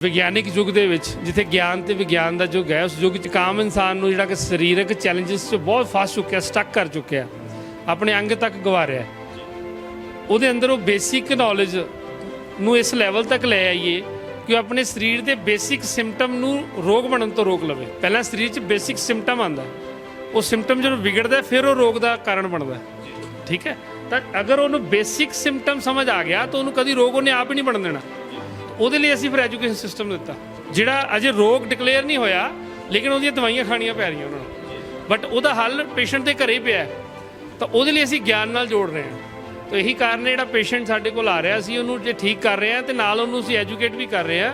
ਵਿਗਿਆਨਿਕ ਯੁੱਗ ਦੇ ਵਿੱਚ ਜਿੱਥੇ ਗਿਆਨ ਤੇ ਵਿਗਿਆਨ ਦਾ ਯੁੱਗ ਹੈ, ਉਸ ਯੁੱਗ 'ਚ ਕਾਮ ਇਨਸਾਨ ਨੂੰ ਜਿਹੜਾ ਕਿ ਸਰੀਰਕ ਚੈਲੰਜਸ 'ਚ ਬਹੁਤ ਫਸ ਚੁੱਕਿਆ, ਸਟਕ ਕਰ ਚੁੱਕਿਆ, ਆਪਣੇ ਅੰਗ ਤੱਕ ਗਵਾ ਰਿਹਾ। ਉਹਦੇ ਅੰਦਰ ਉਹ ਬੇਸਿਕ ਨੌਲੇਜ ਨੂੰ ਇਸ ਲੈਵਲ ਤੱਕ ਲੈ ਆਈਏ ਕਿ ਉਹ ਆਪਣੇ ਸਰੀਰ ਦੇ ਬੇਸਿਕ ਸਿੰਪਟਮ ਨੂੰ ਰੋਗ ਬਣਨ ਤੋਂ ਰੋਕ ਲਵੇ। ਪਹਿਲਾਂ ਸਰੀਰ 'ਚ ਬੇਸਿਕ ਸਿੰਪਟਮ ਆਉਂਦਾ, ਉਹ ਸਿੰਪਟਮ ਜਦੋਂ ਵਿਗੜਦਾ ਫਿਰ ਉਹ ਰੋਗ ਦਾ ਕਾਰਨ ਬਣਦਾ। ਠੀਕ ਹੈ, ਤਾਂ ਅਗਰ ਉਹਨੂੰ ਬੇਸਿਕ ਸਿੰਪਟਮ ਸਮਝ ਆ ਗਿਆ ਤਾਂ ਉਹਨੂੰ ਕਦੀ ਰੋਗ ਉਹਨੇ ਆਪ ਹੀ ਨਹੀਂ ਬਣਨ ਦੇਣਾ। ਉਹਦੇ ਲਈ ਅਸੀਂ ਫਿਰ ਐਜੂਕੇਸ਼ਨ ਸਿਸਟਮ ਦਿੱਤਾ, ਜਿਹੜਾ ਅਜੇ ਰੋਗ ਡਿਕਲੇਅਰ ਨਹੀਂ ਹੋਇਆ ਲੇਕਿਨ ਉਹਦੀਆਂ ਦਵਾਈਆਂ ਖਾਣੀਆਂ ਪੈ ਰਹੀਆਂ ਉਹਨਾਂ ਨੂੰ, ਬਟ ਉਹਦਾ ਹੱਲ ਪੇਸ਼ੈਂਟ ਦੇ ਘਰੇ ਹੀ ਪਿਆ। ਤਾਂ ਉਹਦੇ ਲਈ ਅਸੀਂ ਗਿਆਨ ਨਾਲ ਜੋੜ ਰਹੇ ਹਾਂ। ਤਾਂ ਇਹੀ ਕਾਰਨ ਹੈ ਜਿਹੜਾ ਪੇਸ਼ੈਂਟ ਸਾਡੇ ਕੋਲ ਆ ਰਿਹਾ ਸੀ ਉਹਨੂੰ ਜੇ ਠੀਕ ਕਰ ਰਹੇ ਹਾਂ ਤੇ ਨਾਲ ਉਹਨੂੰ ਅਸੀਂ ਐਜੂਕੇਟ ਵੀ ਕਰ ਰਹੇ ਹਾਂ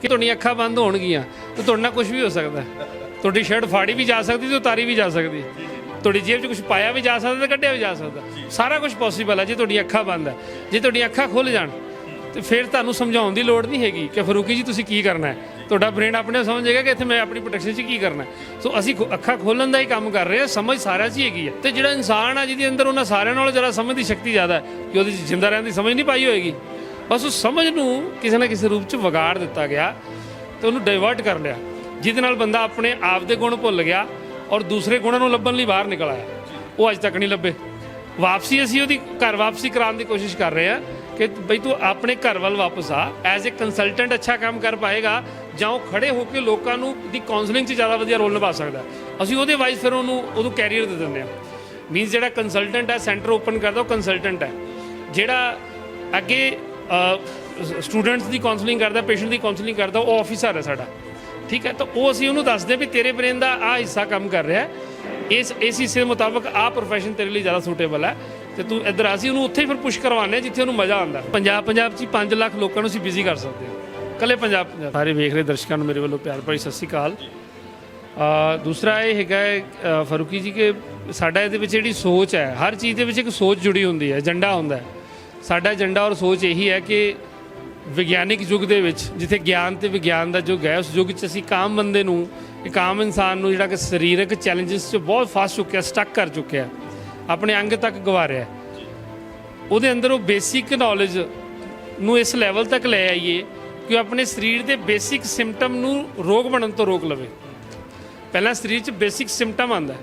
ਕਿ ਤੁਹਾਡੀਆਂ ਅੱਖਾਂ ਬੰਦ ਹੋਣਗੀਆਂ ਤਾਂ ਤੁਹਾਡੇ ਨਾਲ ਕੁਝ ਵੀ ਹੋ ਸਕਦਾ। ਤੁਹਾਡੀ ਸ਼ਰਟ ਫਾੜੀ ਵੀ ਜਾ ਸਕਦੀ ਤੇ ਉਤਾਰੀ ਵੀ ਜਾ ਸਕਦੀ, ਤੁਹਾਡੀ ਜੇਬ 'ਚ ਕੁਝ ਪਾਇਆ ਵੀ ਜਾ ਸਕਦਾ ਤੇ ਕੱਢਿਆ ਵੀ ਜਾ ਸਕਦਾ। ਸਾਰਾ ਕੁਝ ਪੋਸੀਬਲ ਹੈ ਜੇ ਤੁਹਾਡੀਆਂ ਅੱਖਾਂ ਬੰਦ ਹੈ। ਜੇ ਤੁਹਾਡੀਆਂ ਅੱਖਾਂ ਖੁੱਲ੍ਹ ਜਾਣ ਤੇ ਫਿਰ ਤੁਹਾਨੂੰ ਸਮਝਾਉਣ ਦੀ ਲੋੜ ਨਹੀਂ ਹੈਗੀ ਕਿ ਫਰੂਕੀ ਜੀ ਤੁਸੀਂ ਕੀ ਕਰਨਾ ਹੈ। ਤੁਹਾਡਾ ਬ੍ਰੇਨ ਆਪਣੇ ਸਮਝ ਜਾਏਗਾ ਕਿ ਇੱਥੇ ਮੈਂ ਆਪਣੀ ਪ੍ਰੋਟੈਕਸ਼ਨ 'ਚ ਕੀ ਕਰਨਾ। ਸੋ ਅਸੀਂ ਅੱਖਾਂ ਖੋਲ੍ਹਣ ਦਾ ਹੀ ਕੰਮ ਕਰ ਰਹੇ ਹਾਂ। ਸਮਝ ਸਾਰਿਆਂ 'ਚ ਹੀ ਹੈਗੀ ਹੈ ਤੇ ਜਿਹੜਾ ਇਨਸਾਨ ਆ ਜਿਹਦੇ ਅੰਦਰ ਉਹਨਾਂ ਸਾਰਿਆਂ ਨਾਲੋਂ ਜ਼ਿਆਦਾ ਸਮਝ ਦੀ ਸ਼ਕਤੀ ਜ਼ਿਆਦਾ ਹੈ ਕਿ ਉਹਦੇ 'ਚ ਜਿੰਦਾ ਰਹਿਣ ਦੀ ਸਮਝ ਨਹੀਂ ਪਾਈ ਹੋਏਗੀ। ਬਸ ਉਸ ਸਮਝ ਨੂੰ ਕਿਸੇ ਨਾ ਕਿਸੇ ਰੂਪ 'ਚ ਵਿਗਾੜ ਦਿੱਤਾ ਗਿਆ ਤੇ ਉਹਨੂੰ ਡਾਇਵਰਟ ਕਰ ਲਿਆ, ਜਿਹਦੇ ਨਾਲ ਬੰਦਾ ਆਪਣੇ ਆਪ ਦੇ ਗੁਣ ਭੁੱਲ ਗਿਆ ਔਰ ਦੂਸਰੇ ਗੁਣਾਂ ਨੂੰ ਲੱਭਣ ਲਈ ਬਾਹਰ ਨਿਕਲ ਆਇਆ। ਉਹ ਅੱਜ ਤੱਕ ਨਹੀਂ ਲੱਭੇ। ਵਾਪਸੀ ਅਸੀਂ ਉਹਦੀ ਘਰ ਵਾਪਸੀ ਕਰਾਉਣ ਦੀ ਕੋਸ਼ਿਸ਼ ਕਰ ਰਹੇ ਹਾਂ ਕਿ ਬਈ ਤੂੰ ਆਪਣੇ ਘਰ ਵੱਲ ਵਾਪਸ ਆ। ਐਜ਼ ਏ ਕੰਸਲਟੈਂਟ ਅੱਛਾ ਕੰਮ ਕਰ ਪਾਏਗਾ ਜਾਂ ਉਹ ਖੜੇ ਹੋ ਕੇ ਲੋਕਾਂ ਨੂੰ ਦੀ ਕਾਉਂਸਲਿੰਗ 'ਚ ਜ਼ਿਆਦਾ ਵਧੀਆ ਰੋਲ ਨਿਭਾ ਸਕਦਾ। ਅਸੀਂ ਉਹਦੇ ਵਾਈਜ਼ ਫਿਰ ਉਹਨੂੰ ਕੈਰੀਅਰ ਦੇ ਦਿੰਦੇ ਹਾਂ। ਮੀਨਸ ਜਿਹੜਾ ਕੰਸਲਟੈਂਟ ਹੈ ਸੈਂਟਰ ਓਪਨ ਕਰਦਾ ਉਹ ਕੰਸਲਟੈਂਟ ਹੈ, ਜਿਹੜਾ ਅੱਗੇ ਸਟੂਡੈਂਟਸ ਦੀ ਕਾਉਂਸਲਿੰਗ ਕਰਦਾ, ਪੇਸ਼ੈਂਟ ਦੀ ਕਾਉਂਸਲਿੰਗ ਕਰਦਾ, ਉਹ ਆਫਿਸਰ ਹੈ ਸਾਡਾ। ਠੀਕ ਹੈ, ਤਾਂ ਉਹ ਅਸੀਂ ਉਹਨੂੰ ਦੱਸਦੇ ਵੀ ਤੇਰੇ ਬ੍ਰੇਨ ਦਾ ਆਹ ਹਿੱਸਾ ਕੰਮ ਕਰ ਰਿਹਾ, ਇਸ ਹਿੱਸੇ ਮੁਤਾਬਕ ਆਹ ਪ੍ਰੋਫੈਸ਼ਨ ਤੇਰੇ ਲਈ ਜ਼ਿਆਦਾ ਸੂਟੇਬਲ ਹੈ ਤੇ ਤੂੰ ਇੱਧਰ ਆ। ਅਸੀਂ ਉਹਨੂੰ ਉੱਥੇ ਹੀ ਫਿਰ ਪੁਸ਼ ਕਰਵਾਉਂਦੇ ਹਾਂ ਜਿੱਥੇ ਉਹਨੂੰ ਮਜ਼ਾ ਆਉਂਦਾ। ਪੰਜਾਬ 'ਚ 5 ਲੱਖ ਲੋਕਾਂ ਨੂੰ ਅਸੀਂ ਬਿਜ਼ੀ ਕਰ ਸਕਦੇ ਹਾਂ ਇਕੱਲੇ ਪੰਜਾਬ। ਸਾਰੇ ਵੇਖ ਰਹੇ ਦਰਸ਼ਕਾਂ ਨੂੰ ਮੇਰੇ ਵੱਲੋਂ ਪਿਆਰ ਭਰੀ ਸਤਿ ਸ਼੍ਰੀ ਅਕਾਲ। ਦੂਸਰਾ ਇਹ ਹੈਗਾ ਫਰੂਕੀ ਜੀ ਕਿ ਸਾਡਾ ਇਹਦੇ ਵਿੱਚ ਜਿਹੜੀ ਸੋਚ ਹੈ, ਹਰ ਚੀਜ਼ ਦੇ ਵਿੱਚ ਇੱਕ ਸੋਚ ਜੁੜੀ ਹੁੰਦੀ ਹੈ, ਏਜੰਡਾ ਹੁੰਦਾ ਹੈ। ਸਾਡਾ ਏਜੰਡਾ ਔਰ ਸੋਚ ਇਹੀ ਹੈ ਕਿ ਵਿਗਿਆਨਿਕ ਯੁੱਗ ਦੇ ਵਿੱਚ ਜਿੱਥੇ ਗਿਆਨ ਤੇ ਵਿਗਿਆਨ ਦਾ ਯੁੱਗ ਹੈ, ਉਸ ਯੁੱਗ 'ਚ ਅਸੀਂ ਕਾਮ ਬੰਦੇ ਨੂੰ, ਇੱਕ ਆਮ ਇਨਸਾਨ ਨੂੰ ਜਿਹੜਾ ਕਿ ਸਰੀਰਕ ਚੈਲੰਜਸ 'ਚ ਬਹੁਤ ਫਸ ਚੁੱਕਿਆ, ਸਟਕ ਕਰ ਚੁੱਕਿਆ, ਆਪਣੇ ਅੰਗ ਤੱਕ ਗਵਾ ਰਿਹਾ। ਉਹਦੇ ਅੰਦਰ ਉਹ ਬੇਸਿਕ ਨੌਲੇਜ ਨੂੰ ਇਸ ਲੈਵਲ ਤੱਕ ਲੈ ਆਈਏ ਕਿ ਉਹ ਆਪਣੇ ਸਰੀਰ ਦੇ ਬੇਸਿਕ ਸਿੰਪਟਮ ਨੂੰ ਰੋਗ ਬਣਨ ਤੋਂ ਰੋਕ ਲਵੇ। ਪਹਿਲਾਂ ਸਰੀਰ 'ਚ ਬੇਸਿਕ ਸਿੰਪਟਮ ਆਉਂਦਾ,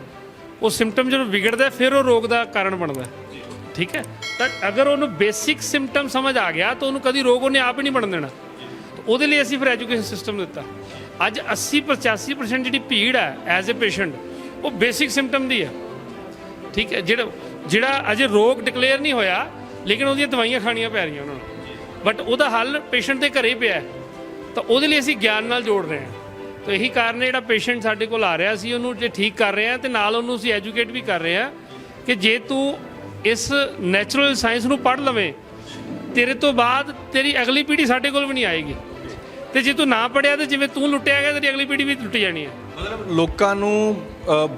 ਉਹ ਸਿੰਪਟਮ ਜਦੋਂ ਵਿਗੜਦਾ ਫਿਰ ਉਹ ਰੋਗ ਦਾ ਕਾਰਨ ਬਣਦਾ। ਠੀਕ ਹੈ, ਤਾਂ ਅਗਰ ਉਹਨੂੰ ਬੇਸਿਕ ਸਿੰਪਟਮ ਸਮਝ ਆ ਗਿਆ ਤਾਂ ਉਹਨੂੰ ਕਦੀ ਰੋਗ ਉਹਨੇ ਆਪ ਹੀ ਨਹੀਂ ਬਣਨ ਦੇਣਾ। ਉਹਦੇ ਲਈ ਅਸੀਂ ਫਿਰ ਐਜੂਕੇਸ਼ਨ ਸਿਸਟਮ ਦਿੱਤਾ। ਅੱਜ 80-85% ਜਿਹੜੀ ਭੀੜ ਹੈ ਐਜ਼ ਏ ਪੇਸ਼ੈਂਟ ਉਹ ਬੇਸਿਕ ਸਿੰਪਟਮ ਦੀ ਹੈ। ਠੀਕ ਹੈ, ਜਿਹੜਾ ਅਜੇ ਰੋਗ ਡਿਕਲੇਅਰ ਨਹੀਂ ਹੋਇਆ ਲੇਕਿਨ ਉਹਦੀਆਂ ਦਵਾਈਆਂ ਖਾਣੀਆਂ ਪੈ ਰਹੀਆਂ ਉਹਨਾਂ ਨੂੰ, ਬਟ ਉਹਦਾ ਹੱਲ ਪੇਸ਼ੈਂਟ ਦੇ ਘਰੇ ਹੀ ਪਿਆ। ਤਾਂ ਉਹਦੇ ਲਈ ਅਸੀਂ ਗਿਆਨ ਨਾਲ ਜੋੜ ਰਹੇ ਹਾਂ। ਤਾਂ ਇਹੀ ਕਾਰਨ ਹੈ ਜਿਹੜਾ ਪੇਸ਼ੈਂਟ ਸਾਡੇ ਕੋਲ ਆ ਰਿਹਾ ਸੀ ਉਹਨੂੰ ਜੇ ਠੀਕ ਕਰ ਰਹੇ ਹਾਂ ਤੇ ਨਾਲ ਉਹਨੂੰ ਅਸੀਂ ਐਜੂਕੇਟ ਵੀ ਕਰ ਰਹੇ ਹਾਂ ਕਿ ਜੇ ਤੂੰ ਇਸ ਨੈਚੁਰਲ ਸਾਇੰਸ ਨੂੰ ਪੜ੍ਹ ਲਵੇਂ ਤੇਰੇ ਤੋਂ ਬਾਅਦ ਤੇਰੀ ਅਗਲੀ ਪੀੜ੍ਹੀ ਸਾਡੇ ਕੋਲ ਵੀ ਨਹੀਂ ਆਏਗੀ, ਤੇ ਜੇ ਤੂੰ ਨਾ ਪੜ੍ਹਿਆ ਤੇ ਜਿਵੇਂ ਤੂੰ ਲੁੱਟਿਆ ਗਿਆ ਤੇਰੀ ਅਗਲੀ ਪੀੜ੍ਹੀ ਵੀ ਲੁੱਟੀ ਜਾਣੀ ਹੈ। ਮਤਲਬ ਲੋਕਾਂ ਨੂੰ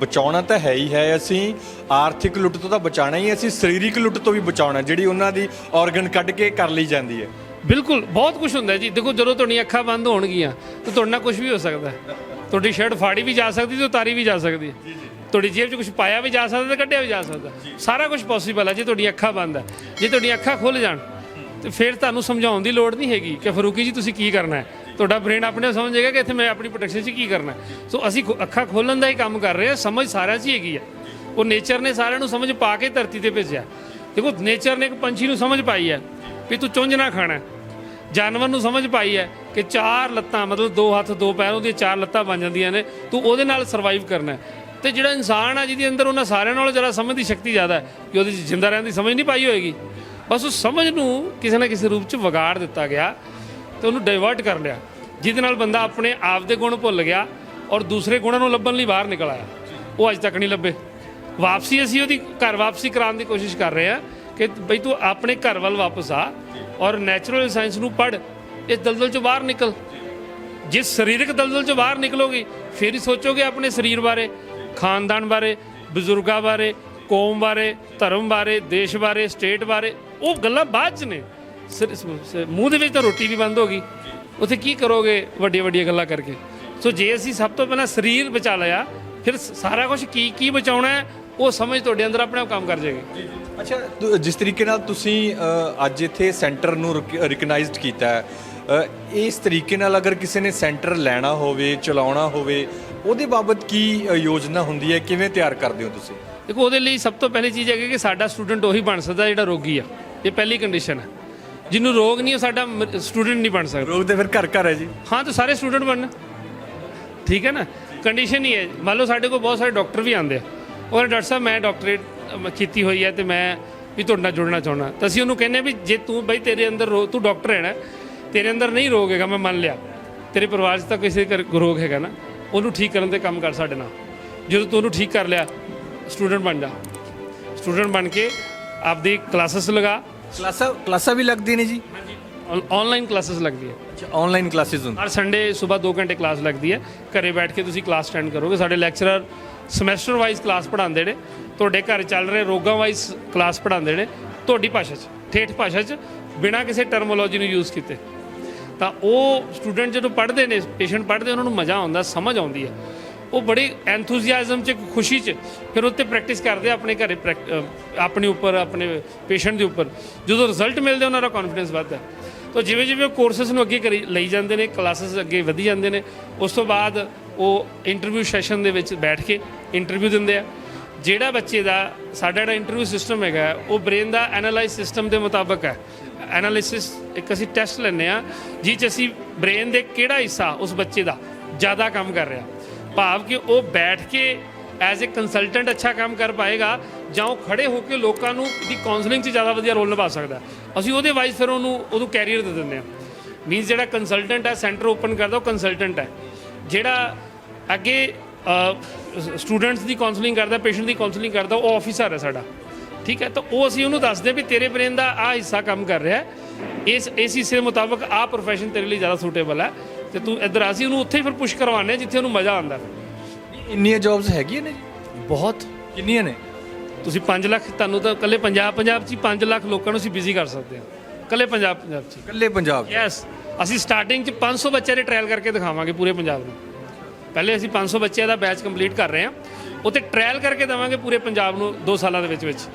ਬਚਾਉਣਾ ਤਾਂ ਹੈ ਹੀ ਹੈ, ਅਸੀਂ ਆਰਥਿਕ ਲੁੱਟ ਤੋਂ ਤਾਂ ਬਚਾਉਣਾ ਹੀ, ਅਸੀਂ ਸਰੀਰਕ ਲੁੱਟ ਤੋਂ ਵੀ ਬਚਾਉਣਾ ਜਿਹੜੀ ਉਹਨਾਂ ਦੀ ਔਰਗਨ ਕੱਢ ਕੇ ਕਰ ਲਈ ਜਾਂਦੀ ਹੈ। ਬਿਲਕੁਲ, ਬਹੁਤ ਕੁਝ ਹੁੰਦਾ ਜੀ। ਦੇਖੋ, ਜਦੋਂ ਤੁਹਾਡੀਆਂ ਅੱਖਾਂ ਬੰਦ ਹੋਣਗੀਆਂ ਤਾਂ ਤੁਹਾਡੇ ਨਾਲ ਕੁਝ ਵੀ ਹੋ ਸਕਦਾ। ਤੁਹਾਡੀ ਸ਼ਰਟ ਫਾੜੀ ਵੀ ਜਾ ਸਕਦੀ ਤੇ ਉਤਾਰੀ ਵੀ ਜਾ ਸਕਦੀ, ਤੁਹਾਡੀ ਜੇਬ 'ਚ ਕੁਝ ਪਾਇਆ ਵੀ ਜਾ ਸਕਦਾ ਤੇ ਕੱਢਿਆ ਵੀ ਜਾ ਸਕਦਾ। ਸਾਰਾ ਕੁਝ ਪੋਸੀਬਲ ਹੈ ਜੇ ਤੁਹਾਡੀਆਂ ਅੱਖਾਂ ਬੰਦ ਹੈ। ਜੇ ਤੁਹਾਡੀਆਂ ਅੱਖਾਂ ਖੁੱਲ੍ਹ ਜਾਣ ਤੇ ਫਿਰ ਤੁਹਾਨੂੰ ਸਮਝਾਉਣ ਦੀ ਲੋੜ ਨਹੀਂ ਹੈਗੀ ਕਿ ਫਰੂਕੀ ਜੀ ਤੁਸੀਂ ਕੀ ਕਰਨਾ ਹੈ। ਤੁਹਾਡਾ ਬ੍ਰੇਨ ਆਪਣੇ ਸਮਝ ਜਾਏਗਾ ਕਿ ਇੱਥੇ ਮੈਂ ਆਪਣੀ ਪ੍ਰੋਟੈਕਸ਼ਨ 'ਚ ਕੀ ਕਰਨਾ। ਸੋ ਅਸੀਂ ਅੱਖਾਂ ਖੋਲ੍ਹਣ ਦਾ ਹੀ ਕੰਮ ਕਰ ਰਹੇ ਹਾਂ। ਸਮਝ ਸਾਰਿਆਂ 'ਚ ਹੀ ਹੈਗੀ ਹੈ। ਉਹ ਨੇਚਰ ਨੇ ਸਾਰਿਆਂ ਨੂੰ ਸਮਝ ਪਾ ਕੇ ਧਰਤੀ 'ਤੇ ਭੇਜਿਆ। ਦੇਖੋ, ਨੇਚਰ ਨੇ ਇੱਕ ਪੰਛੀ ਨੂੰ ਸਮਝ ਪਾਈ ਹੈ ਵੀ ਤੂੰ ਚੁੰਝ ਨਾ ਖਾਣਾ। ਜਾਨਵਰ ਨੂੰ ਸਮਝ ਪਾਈ ਹੈ ਕਿ 4 ਲੱਤਾਂ ਮਤਲਬ 2 ਹੱਥ 2 ਪੈਰ ਉਹਦੀਆਂ 4 ਲੱਤਾਂ ਬਣ ਜਾਂਦੀਆਂ ਨੇ, ਤੂੰ ਉਹਦੇ ਨਾਲ ਸਰਵਾਈਵ ਕਰਨਾ। ਤੇ ਜਿਹੜਾ ਇਨਸਾਨ ਆ ਜਿਹਦੇ ਅੰਦਰ ਉਹਨਾਂ ਸਾਰਿਆਂ ਨਾਲੋਂ ਜ਼ਿਆਦਾ ਸਮਝ ਦੀ ਸ਼ਕਤੀ ਜ਼ਿਆਦਾ ਹੈ ਕਿ ਉਹਦੇ 'ਚ ਜਿੰਦਾ ਰਹਿਣ ਦੀ ਸਮਝ ਨਹੀਂ ਪਾਈ ਹੋਏਗੀ। ਬਸ ਉਸ ਸਮਝ ਨੂੰ ਕਿਸੇ ਨਾ ਕਿਸੇ ਰੂਪ 'ਚ ਵਿਗਾੜ ਦਿੱਤਾ ਗਿਆ ਤੇ ਉਹਨੂੰ ਡਾਇਵਰਟ ਕਰ ਲਿਆ, ਜਿਹਦੇ ਨਾਲ ਬੰਦਾ ਆਪਣੇ ਆਪ ਦੇ ਗੁਣ ਭੁੱਲ ਗਿਆ ਔਰ ਦੂਸਰੇ ਗੁਣਾਂ ਨੂੰ ਲੱਭਣ ਲਈ ਬਾਹਰ ਨਿਕਲ ਆਇਆ। ਉਹ ਅੱਜ ਤੱਕ ਨਹੀਂ ਲੱਭੇ। ਵਾਪਸੀ ਅਸੀਂ ਉਹਦੀ ਘਰ ਵਾਪਸੀ ਕਰਾਉਣ ਦੀ ਕੋਸ਼ਿਸ਼ ਕਰ ਰਹੇ ਹਾਂ ਕਿ ਬਈ ਤੂੰ ਆਪਣੇ ਘਰ ਵੱਲ ਵਾਪਸ ਆ ਔਰ ਨੈਚੁਰਲ ਸਾਇੰਸ ਨੂੰ ਪੜ੍ਹ, ਇਸ ਦਲਦਲ 'ਚੋਂ ਬਾਹਰ ਨਿਕਲ। ਜਿਸ ਸਰੀਰਕ ਦਲਦਲ 'ਚੋਂ ਬਾਹਰ ਨਿਕਲੋਗੇ ਫਿਰ ਹੀ ਸੋਚੋਗੇ ਆਪਣੇ ਸਰੀਰ ਬਾਰੇ, ਖਾਨਦਾਨ ਬਾਰੇ, ਬਜ਼ੁਰਗਾਂ ਬਾਰੇ, ਕੌਮ ਬਾਰੇ, ਧਰਮ ਬਾਰੇ, ਦੇਸ਼ ਬਾਰੇ, ਸਟੇਟ ਬਾਰੇ। ਉਹ ਗੱਲਾਂ ਬਾਅਦ 'ਚ ਨੇ। ਮੂੰਹ ਦੇ ਵਿੱਚ ਤਾਂ ਰੋਟੀ ਵੀ ਬੰਦ ਹੋ ਗਈ, ਉੱਥੇ ਕੀ ਕਰੋਗੇ ਵੱਡੀਆਂ ਵੱਡੀਆਂ ਗੱਲਾਂ ਕਰਕੇ। ਸੋ ਜੇ ਅਸੀਂ ਸਭ ਤੋਂ ਪਹਿਲਾਂ ਸਰੀਰ ਬਚਾ ਲਿਆ ਫਿਰ ਸਾਰਾ ਕੁਝ ਕੀ ਬਚਾਉਣਾ ਹੈ ਉਹ ਸਮਝ ਤੁਹਾਡੇ ਅੰਦਰ ਆਪਣੇ ਆਪ ਕੰਮ ਕਰ ਜਾਏਗੀ। ਅੱਛਾ, ਜਿਸ ਤਰੀਕੇ ਨਾਲ ਤੁਸੀਂ ਅੱਜ ਇੱਥੇ ਸੈਂਟਰ ਨੂੰ ਰਿਕਗਨਾਈਜ਼ਡ ਕੀਤਾ ਹੈ, ਇਸ ਤਰੀਕੇ ਨਾਲ ਅਗਰ ਕਿਸੇ ਨੇ ਸੈਂਟਰ ਲੈਣਾ ਹੋਵੇ, ਚਲਾਉਣਾ ਹੋਵੇ, ਉਹਦੇ ਬਾਬਤ ਕੀ ਯੋਜਨਾ ਹੁੰਦੀ ਹੈ, ਕਿਵੇਂ ਤਿਆਰ ਕਰਦੇ ਹੋ ਤੁਸੀਂ? ਦੇਖੋ, ਉਹਦੇ ਲਈ ਸਭ ਤੋਂ ਪਹਿਲੀ ਚੀਜ਼ ਹੈ ਕਿ ਸਾਡਾ ਸਟੂਡੈਂਟ ਉਹੀ ਬਣ ਸਕਦਾ ਜਿਹੜਾ ਰੋਗੀ ਆ। ਇਹ ਪਹਿਲੀ ਕੰਡੀਸ਼ਨ ਹੈ। ਜਿਹਨੂੰ ਰੋਗ ਨਹੀਂ, ਉਹ ਸਾਡਾ ਸਟੂਡੈਂਟ ਨਹੀਂ ਬਣ ਸਕਦਾ। ਰੋਗ ਤੇ ਫਿਰ ਘਰ ਘਰ ਹੈ ਜੀ। ਹਾਂ, ਤਾਂ ਸਾਰੇ ਸਟੂਡੈਂਟ ਬਣਨਾ, ਠੀਕ ਹੈ ਨਾ। ਕੰਡੀਸ਼ਨ ਹੀ ਹੈ। ਮੰਨ ਲਓ ਸਾਡੇ ਕੋਲ ਬਹੁਤ ਸਾਰੇ ਡਾਕਟਰ ਵੀ ਆਉਂਦੇ ਆ, ਔਰ ਡਾਕਟਰ ਸਾਹਿਬ ਮੈਂ ਡਾਕਟਰੇਟ ਕੀਤੀ ਹੋਈ ਹੈ ਤੇ ਮੈਂ ਵੀ ਤੁਹਾਡੇ ਨਾਲ ਜੁੜਨਾ ਚਾਹੁੰਦਾ, ਤਾਂ ਅਸੀਂ ਉਹਨੂੰ ਕਹਿੰਦੇ ਹਾਂ ਵੀ ਜੇ ਤੂੰ ਬਈ ਤੇਰੇ ਅੰਦਰ ਤੂੰ ਡਾਕਟਰ ਹੈ ਨਾ, ਤੇਰੇ ਅੰਦਰ ਨਹੀਂ ਰੋਗ ਹੈਗਾ, ਮੈਂ ਮੰਨ ਲਿਆ, ਤੇਰੇ ਪਰਿਵਾਰ 'ਚ ਤਾਂ ਕਿਸੇ ਰੋਗ ਹੈਗਾ ਨਾ, ਉਹਨੂੰ ਠੀਕ ਕਰਨ 'ਤੇ ਕੰਮ ਕਰ ਸਾਡੇ ਨਾਲ। ਜਦੋਂ ਤੂੰ ਉਹਨੂੰ ਠੀਕ ਕਰ ਲਿਆ, ਸਟੂਡੈਂਟ ਬਣ ਜਾ। ਸਟੂਡੈਂਟ ਬਣ ਕੇ ਆਪਦੀ ਕਲਾਸਿਸ ਲਗਾ। ਕਲਾਸਾਂ ਵੀ ਲੱਗਦੀਆਂ ਨੇ ਜੀ? ਆਨਲਾਈਨ ਕਲਾਸਿਸ ਲੱਗਦੀ ਹੈ। ਅੱਛਾ, ਆਨਲਾਈਨ ਕਲਾਸਿਸ ਹੁੰਦੀ? ਹਰ ਸੰਡੇ ਸਵੇਰ 2 ਘੰਟੇ ਕਲਾਸ ਲੱਗਦੀ ਹੈ। ਘਰੇ ਬੈਠ ਕੇ ਤੁਸੀਂ ਕਲਾਸ ਅਟੈਂਡ ਕਰੋਗੇ। ਸਾਡੇ ਲੈਕਚਰਰ ਸਮੈਸਟਰ ਵਾਈਜ਼ ਕਲਾਸ ਪੜ੍ਹਾਉਂਦੇ ਨੇ। ਤੁਹਾਡੇ ਘਰ ਚੱਲ ਰਹੇ ਰੋਗਾਂ ਵਾਈਜ਼ ਕਲਾਸ ਪੜ੍ਹਾਉਂਦੇ ਨੇ, ਤੁਹਾਡੀ ਭਾਸ਼ਾ 'ਚ, ਠੇਠ ਭਾਸ਼ਾ 'ਚ, ਬਿਨਾਂ ਕਿਸੇ ਟਰਮੋਲੋਜੀ ਨੂੰ ਯੂਜ਼ ਕੀਤੇ। ਤਾਂ ਉਹ ਸਟੂਡੈਂਟ ਜਦੋਂ ਪੜ੍ਹਦੇ ਨੇ, ਪੇਸ਼ੈਂਟ ਪੜ੍ਹਦੇ, ਉਹਨਾਂ ਨੂੰ ਮਜ਼ਾ ਆਉਂਦਾ, ਸਮਝ ਆਉਂਦੀ ਹੈ। ਉਹ ਬੜੀ ਐਂਥੂਸੀਆਜ਼ਮ 'ਚ, ਖੁਸ਼ੀ 'ਚ ਫਿਰ ਉੱਤੇ ਪ੍ਰੈਕਟਿਸ ਕਰਦੇ ਆਪਣੇ ਘਰੇ, ਆਪਣੇ ਉੱਪਰ, ਆਪਣੇ ਪੇਸ਼ੈਂਟ ਦੇ ਉੱਪਰ। ਜਦੋਂ ਰਿਜ਼ਲਟ ਮਿਲਦੇ, ਉਹਨਾਂ ਦਾ ਕੌਨਫੀਡੈਂਸ ਵੱਧਦਾ। ਤਾਂ ਜਿਵੇਂ ਜਿਵੇਂ ਉਹ ਕੋਰਸਿਸ ਨੂੰ ਅੱਗੇ ਲਈ ਜਾਂਦੇ ਨੇ, ਕਲਾਸਿਸ ਅੱਗੇ ਵਧੀ ਜਾਂਦੇ ਨੇ, ਉਸ ਤੋਂ ਬਾਅਦ ਉਹ ਇੰਟਰਵਿਊ ਸੈਸ਼ਨ ਦੇ ਵਿੱਚ ਬੈਠ ਕੇ ਇੰਟਰਵਿਊ ਦਿੰਦੇ ਆ। ਜਿਹੜਾ ਬੱਚੇ ਦਾ, ਸਾਡਾ ਜਿਹੜਾ ਇੰਟਰਵਿਊ ਸਿਸਟਮ ਹੈਗਾ, ਉਹ ਬ੍ਰੇਨ ਦਾ ਐਨਾਲਾਈਜ਼ ਸਿਸਟਮ ਦੇ ਮੁਤਾਬਕ ਹੈ। ਐਨਾਲਿਸਿਸ ਇੱਕ ਅਸੀਂ ਟੈਸਟ ਲੈਂਦੇ ਆ, ਜਿਹ 'ਚ ਅਸੀਂ ਬ੍ਰੇਨ ਦੇ ਕਿਹੜਾ ਹਿੱਸਾ ਉਸ ਬੱਚੇ ਦਾ ਜ਼ਿਆਦਾ ਕੰਮ ਕਰ ਰਿਹਾ, ਭਾਵ ਕਿ ਉਹ ਬੈਠ ਕੇ ਐਜ਼ ਏ ਕੰਸਲਟੈਂਟ ਅੱਛਾ ਕੰਮ ਕਰ ਪਾਏਗਾ, ਜਾਂ ਉਹ ਖੜੇ ਹੋ ਕੇ ਲੋਕਾਂ ਨੂੰ ਦੀ ਕਾਉਂਸਲਿੰਗ 'ਚ ਜ਼ਿਆਦਾ ਵਧੀਆ ਰੋਲ ਨਿਭਾ ਸਕਦਾ। ਅਸੀਂ ਉਹਦੇ ਵਾਈਜ਼ ਫਿਰ ਉਹਨੂੰ ਕੈਰੀਅਰ ਦੇ ਦਿੰਦੇ ਹਾਂ। ਮੀਨਸ ਜਿਹੜਾ ਕੰਸਲਟੈਂਟ ਹੈ, ਸੈਂਟਰ ਓਪਨ ਕਰਦਾ, ਉਹ ਕੰਸਲਟੈਂਟ ਹੈ। ਜਿਹੜਾ ਅੱਗੇ ਸਟੂਡੈਂਟਸ ਦੀ ਕਾਉਂਸਲਿੰਗ ਕਰਦਾ, ਪੇਸ਼ੈਂਟ ਦੀ ਕਾਉਂਸਲਿੰਗ ਕਰਦਾ, ਉਹ ਆਫਿਸਰ ਹੈ ਸਾਡਾ, ਠੀਕ ਹੈ। ਤਾਂ ਉਹ ਅਸੀਂ ਉਹਨੂੰ ਦੱਸਦੇ ਵੀ ਤੇਰੇ ਬ੍ਰੇਨ ਦਾ ਆਹ ਹਿੱਸਾ ਕੰਮ ਕਰ ਰਿਹਾ, ਇਸ ਹਿੱਸੇ ਦੇ ਮੁਤਾਬਕ ਆਹ ਪ੍ਰੋਫੈਸ਼ਨ ਤੇਰੇ ਲਈ ਜ਼ਿਆਦਾ ਸੂਟੇਬਲ ਹੈ, ਤੇ ਤੂੰ ਇੱਧਰ ਆ। ਅਸੀਂ ਉਹਨੂੰ ਉੱਥੇ ਹੀ ਫਿਰ ਪੁਸ਼ ਕਰਵਾਉਂਦੇ ਹਾਂ ਜਿੱਥੇ ਉਹਨੂੰ ਮਜ਼ਾ ਆਉਂਦਾ। ਇੰਨੀਆਂ ਜੌਬਸ ਹੈਗੀਆਂ ਨੇ ਜੀ? ਬਹੁਤ। ਕਿੰਨੀਆਂ ਨੇ? ਤੁਸੀਂ 5 ਲੱਖ, ਤੁਹਾਨੂੰ ਤਾਂ ਇਕੱਲੇ ਪੰਜਾਬ 'ਚ ਹੀ 5 ਲੱਖ ਲੋਕਾਂ ਨੂੰ ਅਸੀਂ ਬਿਜ਼ੀ ਕਰ ਸਕਦੇ ਹਾਂ, ਇਕੱਲੇ ਪੰਜਾਬ 'ਚ। ਇਕੱਲੇ ਪੰਜਾਬ? ਯੈਸ। ਅਸੀਂ ਸਟਾਰਟਿੰਗ 'ਚ 500 ਬੱਚਿਆਂ ਦੇ ਟ੍ਰਾਇਲ ਕਰਕੇ ਦਿਖਾਵਾਂਗੇ ਪੂਰੇ ਪੰਜਾਬ ਨੂੰ। ਪਹਿਲੇ ਅਸੀਂ 500 ਬੱਚਿਆਂ ਦਾ ਬੈਚ ਕੰਪਲੀਟ ਕਰ ਰਹੇ ਹਾਂ, ਉੱਥੇ ਟ੍ਰਾਇਲ ਕਰਕੇ ਦੇਵਾਂਗੇ ਪੂਰੇ ਪੰਜਾਬ ਨੂੰ 2 ਸਾਲਾਂ ਦੇ ਵਿੱਚ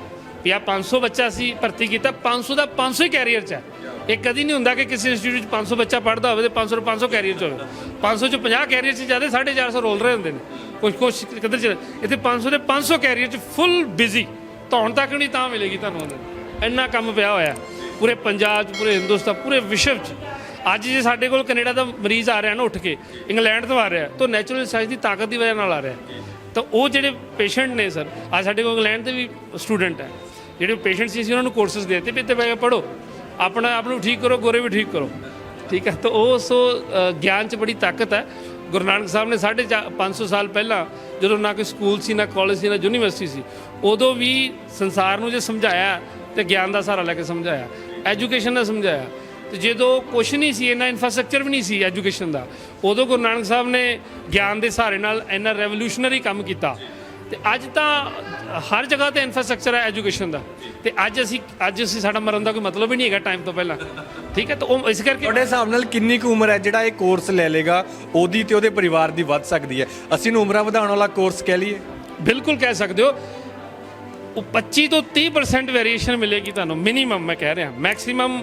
ਵੀ ਆਹ 500 ਬੱਚਾ ਅਸੀਂ ਭਰਤੀ ਕੀਤਾ, 500 ਦਾ 500 ਹੀ ਕੈਰੀਅਰ 'ਚ ਹੈ। ਇਹ ਕਦੀ ਨਹੀਂ ਹੁੰਦਾ ਕਿ ਕਿਸੇ ਇੰਸਟੀਟਿਊਟ 'ਚ 500 ਬੱਚਾ ਪੜ੍ਹਦਾ ਹੋਵੇ ਤੇ 500 500 ਕੈਰੀਅਰ 'ਚ ਹੋਵੇ। 500 'ਚ 50 ਕੈਰੀਅਰ 'ਚ ਜ਼ਿਆਦਾ 450 ਰੋਲ ਰਹੇ ਹੁੰਦੇ ਨੇ, ਕੁਛ ਕਿੱਧਰ ਚ। ਇੱਥੇ 500 ਦੇ 500 ਕੈਰੀਅਰ 'ਚ ਫੁੱਲ ਬਿਜ਼ੀ, ਧੌਣ ਤੱਕ ਨਹੀਂ ਤਾਂ ਮਿਲੇਗੀ ਤੁਹਾਨੂੰ ਉਹਦੇ। ਇੰਨਾ ਕੰਮ ਪਿਆ ਹੋਇਆ ਪੂਰੇ ਪੰਜਾਬ 'ਚ, ਪੂਰੇ ਹਿੰਦੁਸਤਾਨ, ਪੂਰੇ ਵਿਸ਼ਵ 'ਚ। ਅੱਜ ਜੇ ਸਾਡੇ ਕੋਲ ਕੈਨੇਡਾ ਦਾ ਮਰੀਜ਼ ਆ ਰਿਹਾ ਨਾ ਉੱਠ ਕੇ, ਇੰਗਲੈਂਡ ਤੋਂ ਆ ਰਿਹਾ, ਤਾਂ ਨੈਚੁਰਲ ਸਾਇੰਸ ਦੀ ਤਾਕਤ ਦੀ ਵਜ੍ਹਾ ਨਾਲ ਆ ਰਿਹਾ। ਤਾਂ ਉਹ ਜਿਹੜੇ ਪੇਸ਼ੈਂਟ ਨੇ ਸਰ, ਅੱਜ ਸਾਡੇ ਕੋਲ ਇੰਗਲੈਂਡ ਦੇ ਵੀ ਸਟੂਡੈਂਟ ਹੈ, ਜਿਹੜੇ ਪੇਸ਼ੈਂਟ ਸੀ, ਅਸੀਂ ਉਹਨਾਂ ਨੂੰ ਕੋਰਸਿਸ ਦੇ ਦਿੱਤੇ ਵੀ ਇੱਥੇ ਬੈ ਕੇ ਪੜ੍ਹੋ, ਆਪਣਾ ਆਪ ਨੂੰ ਠੀਕ ਕਰੋ, ਗੋਰੇ ਵੀ ਠੀਕ ਕਰੋ, ਠੀਕ ਹੈ। ਤਾਂ ਉਹ ਗਿਆਨ 'ਚ ਬੜੀ ਤਾਕਤ ਹੈ। ਗੁਰੂ ਨਾਨਕ ਸਾਹਿਬ ਨੇ 550 ਸਾਲ ਪਹਿਲਾਂ, ਜਦੋਂ ਨਾ ਕੋਈ ਸਕੂਲ ਸੀ, ਨਾ ਕਾਲਜ ਸੀ, ਨਾ ਯੂਨੀਵਰਸਿਟੀ ਸੀ, ਉਦੋਂ ਵੀ ਸੰਸਾਰ ਨੂੰ ਜੇ ਸਮਝਾਇਆ ਤੇ ਗਿਆਨ ਦਾ ਸਹਾਰਾ ਲੈ ਕੇ ਸਮਝਾਇਆ, ਐਜੂਕੇਸ਼ਨ ਨਾਲ ਸਮਝਾਇਆ। ਤੇ ਜਦੋਂ ਕੁਛ ਨਹੀਂ ਸੀ, ਇੰਨਾ ਇਨਫਰਾਸਟਰਕਚਰ ਵੀ ਨਹੀਂ ਸੀ ਐਜੂਕੇਸ਼ਨ ਦਾ, ਉਦੋਂ ਗੁਰੂ ਨਾਨਕ ਸਾਹਿਬ ਨੇ ਗਿਆਨ ਦੇ ਸਹਾਰੇ ਨਾਲ ਇੰਨਾ ਰੈਵੋਲੂਸ਼ਨਰੀ ਕੰਮ ਕੀਤਾ। ਤੇ ਅੱਜ ਤਾਂ ਹਰ ਜਗ੍ਹਾ ਤੇ ਇਨਫਰਾਸਟਰਕਚਰ ਹੈ ਐਜੂਕੇਸ਼ਨ ਦਾ। ਤੇ ਅੱਜ ਅਸੀਂ ਸਾਡਾ ਮਰਨ ਦਾ ਕੋਈ ਮਤਲਬ ਹੀ ਨਹੀਂ ਹੈਗਾ ਟਾਈਮ ਤੋਂ ਪਹਿਲਾਂ, ਠੀਕ ਹੈ। ਤਾਂ ਉਹ ਇਸ ਕਰਕੇ ਤੁਹਾਡੇ ਹਿਸਾਬ ਨਾਲ ਕਿੰਨੀ ਕੁ ਉਮਰ ਹੈ ਜਿਹੜਾ ਇਹ ਕੋਰਸ ਲੈ ਲੇਗਾ, ਉਹਦੀ ਤੇ ਉਹਦੇ ਪਰਿਵਾਰ ਦੀ ਵੱਧ ਸਕਦੀ ਹੈ? ਅਸੀਂ ਨੂੰ ਉਮਰਾਂ ਵਧਾਉਣ ਵਾਲਾ ਕੋਰਸ ਕਹਿ ਲਈਏ? ਬਿਲਕੁਲ ਕਹਿ ਸਕਦੇ ਹੋ। ਉਹ 25 ਤੋਂ 30% ਵੇਰੀਏਸ਼ਨ ਮਿਲੇਗੀ ਤੁਹਾਨੂੰ, ਮਿਨੀਮਮ ਮੈਂ ਕਹਿ ਰਿਹਾ, ਮੈਕਸਿਮਮ,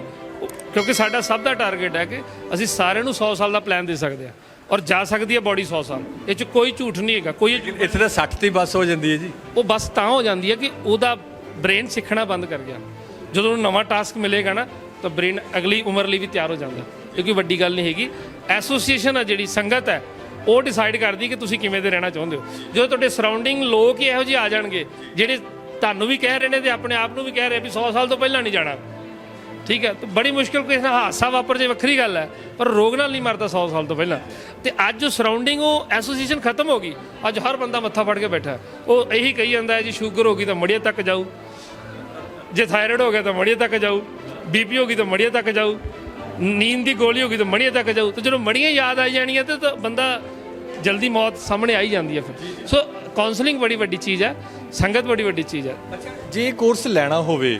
ਕਿਉਂਕਿ ਸਾਡਾ ਸਭ ਦਾ ਟਾਰਗੇਟ ਹੈ ਕਿ ਅਸੀਂ ਸਾਰਿਆਂ ਨੂੰ 100 ਸਾਲ ਦਾ ਪਲਾਨ ਦੇ ਸਕਦੇ ਹਾਂ, ਔਰ ਜਾ ਸਕਦੀ ਹੈ ਬੋਡੀ 100 ਸਾਲ। ਇਹ 'ਚ ਕੋਈ ਝੂਠ ਨਹੀਂ ਹੈਗਾ, ਕੋਈ। ਇੱਥੇ ਤਾਂ 60 ਤੇ ਬੱਸ ਹੋ ਜਾਂਦੀ ਹੈ ਜੀ। ਉਹ ਬਸ ਤਾਂ ਹੋ ਜਾਂਦੀ ਹੈ ਕਿ ਉਹਦਾ ਬ੍ਰੇਨ ਸਿੱਖਣਾ ਬੰਦ ਕਰ ਗਿਆ। ਜਦੋਂ ਉਹਨੂੰ ਨਵਾਂ ਟਾਸਕ ਮਿਲੇਗਾ ਨਾ, ਤਾਂ ਬ੍ਰੇਨ ਅਗਲੀ ਉਮਰ ਲਈ ਵੀ ਤਿਆਰ ਹੋ ਜਾਂਦਾ। ਕਿਉਂਕਿ ਵੱਡੀ ਗੱਲ ਨਹੀਂ ਹੈਗੀ, ਐਸੋਸੀਏਸ਼ਨ ਆ ਜਿਹੜੀ ਸੰਗਤ ਹੈ, ਉਹ ਡਿਸਾਈਡ ਕਰਦੀ ਕਿ ਤੁਸੀਂ ਕਿਵੇਂ ਦੇ ਰਹਿਣਾ ਚਾਹੁੰਦੇ ਹੋ। ਜਦੋਂ ਤੁਹਾਡੇ ਸਰਾਊਂਡਿੰਗ ਲੋਕ ਹੀ ਇਹੋ ਜਿਹੇ ਆ ਜਾਣਗੇ, ਜਿਹੜੇ ਤੁਹਾਨੂੰ ਵੀ ਕਹਿ ਰਹੇ ਨੇ ਤੇ ਆਪਣੇ ਆਪ ਨੂੰ ਵੀ ਕਹਿ ਰਹੇ ਵੀ 100 ਸਾਲ ਤੋਂ ਪਹਿਲਾਂ ਨਹੀਂ ਜਾਣਾ, ਠੀਕ ਹੈ। ਤਾਂ ਬੜੀ ਮੁਸ਼ਕਿਲ ਕੋਈ ਹਾਦਸਾ ਵਾਪਰ ਜੇ ਵੱਖਰੀ ਗੱਲ ਹੈ, ਪਰ ਰੋਗ ਨਾਲ ਨਹੀਂ ਮਰਦਾ 100 ਸਾਲ ਤੋਂ ਪਹਿਲਾਂ। ਤੇ ਅੱਜ ਉਹ ਸਰਾਊਂਡਿੰਗ, ਉਹ ਐਸੋਸੀਏਸ਼ਨ ਖਤਮ ਹੋ ਗਈ। ਅੱਜ ਹਰ ਬੰਦਾ ਮੱਥਾ ਫੜ ਕੇ ਬੈਠਾ, ਉਹ ਇਹੀ ਕਹੀ ਜਾਂਦਾ ਹੈ ਜੀ ਸ਼ੂਗਰ ਹੋ ਗਈ ਤਾਂ ਮੜੀਏ ਤੱਕ ਜਾਊ, ਜੇ ਥਾਇਰਾਇਡ ਹੋ ਗਿਆ ਤਾਂ ਮੜੀਏ ਤੱਕ ਜਾਊ, ਬੀਪੀ ਹੋ ਗਈ ਤਾਂ ਮੜੀਏ ਤੱਕ ਜਾਊ, ਨੀਂਦ ਦੀ ਗੋਲੀ ਹੋ ਗਈ ਤਾਂ ਮੜੀਏ ਤੱਕ ਜਾਊ। ਤੇ ਜਦੋਂ ਮੜੀਆਂ ਯਾਦ ਆ ਜਾਣੀਆਂ ਤਾਂ ਬੰਦਾ ਜਲਦੀ ਮੌਤ ਸਾਹਮਣੇ ਆਈ ਜਾਂਦੀ ਹੈ ਫਿਰ। ਸੋ ਕਾਉਂਸਲਿੰਗ ਬੜੀ ਵੱਡੀ ਚੀਜ਼ ਹੈ, ਸੰਗਤ ਬੜੀ ਵੱਡੀ ਚੀਜ਼ ਹੈ। ਜੇ ਕੋਰਸ ਲੈਣਾ ਹੋਵੇ,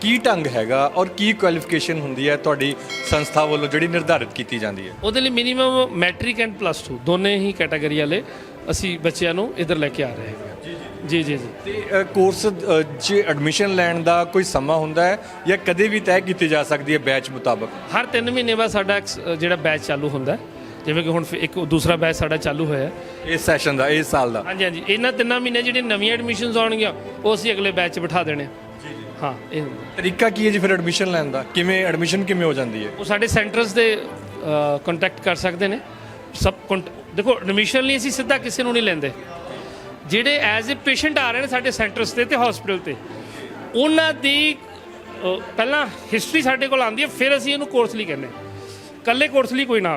ਕੀ ਢੰਗ ਹੈਗਾ ਔਰ ਕੀ ਕੁਆਲੀਫਿਕੇਸ਼ਨ ਹੁੰਦੀ ਹੈ ਤੁਹਾਡੀ ਸੰਸਥਾ ਵੱਲੋਂ ਜਿਹੜੀ ਨਿਰਧਾਰਿਤ ਕੀਤੀ ਜਾਂਦੀ ਹੈ? ਉਹਦੇ ਲਈ ਮਿਨੀਮਮ ਮੈਟ੍ਰਿਕ ਐਂਡ +2 ਦੋਨੇ ਹੀ ਕੈਟਾਗਰੀ ਵਾਲੇ ਅਸੀਂ ਬੱਚਿਆਂ ਨੂੰ ਇੱਧਰ ਲੈ ਕੇ ਆ ਰਹੇ ਹਾਂ। ਜੀ ਜੀ ਜੀ ਤੇ ਕੋਰਸ 'ਚ ਐਡਮਿਸ਼ਨ ਲੈਣ ਦਾ ਕੋਈ ਸਮਾਂ ਹੁੰਦਾ ਹੈ ਜਾਂ ਕਦੇ ਵੀ ਤੈਅ ਕੀਤੀ ਜਾ ਸਕਦੀ ਹੈ ਬੈਚ ਮੁਤਾਬਕ? ਹਰ 3 ਮਹੀਨੇ ਬਾਅਦ ਸਾਡਾ ਜਿਹੜਾ ਬੈਚ ਚਾਲੂ ਹੁੰਦਾ ਹੈ। ਜਿਵੇਂ ਕਿ ਹੁਣ ਇੱਕ ਦੂਸਰਾ ਬੈਚ ਸਾਡਾ ਚਾਲੂ ਹੋਇਆ ਹੈ। ਇਸ ਸੈਸ਼ਨ ਦਾ, ਇਸ ਸਾਲ ਦਾ? ਹਾਂਜੀ ਹਾਂਜੀ, ਇਹਨਾਂ 3 ਮਹੀਨੇ ਜਿਹੜੀਆਂ ਨਵੀਆਂ ਐਡਮਿਸ਼ਨਸ ਆਉਣਗੀਆਂ ਉਹ ਅਸੀਂ ਅਗਲੇ ਬੈਚ 'ਚ ਬਿਠਾ ਦੇਣੇ। ਹਾਂ, ਇਹ ਹੁੰਦਾ। ਤਰੀਕਾ ਕੀ ਹੈ ਜੀ ਫਿਰ ਐਡਮਿਸ਼ਨ ਲੈਣ ਦਾ? ਕਿਵੇਂ ਐਡਮਿਸ਼ਨ ਕਿਵੇਂ ਹੋ ਜਾਂਦੀ ਹੈ? ਉਹ ਸਾਡੇ ਸੈਂਟਰਸ ਦੇ ਕੰਟੈਕਟ ਕਰ ਸਕਦੇ ਨੇ। ਦੇਖੋ, ਐਡਮਿਸ਼ਨ ਲਈ ਅਸੀਂ ਸਿੱਧਾ ਕਿਸੇ ਨੂੰ ਨਹੀਂ ਲੈਂਦੇ। ਜਿਹੜੇ ਐਜ਼ ਏ ਪੇਸ਼ੈਂਟ ਆ ਰਹੇ ਨੇ ਸਾਡੇ ਸੈਂਟਰਸ ਤੇ ਹਸਪੀਟਲ ਤੇ, ਉਹਨਾਂ ਦੀ ਪਹਿਲਾਂ ਹਿਸਟਰੀ ਸਾਡੇ ਕੋਲ ਆਉਂਦੀ ਹੈ, ਫਿਰ ਅਸੀਂ ਇਹਨੂੰ ਕੋਰਸ ਲਈ ਕਹਿੰਦੇ। ਇਕੱਲੇ ਕੋਰਸ ਲਈ ਕੋਈ ਨਾ ਆਵੇ।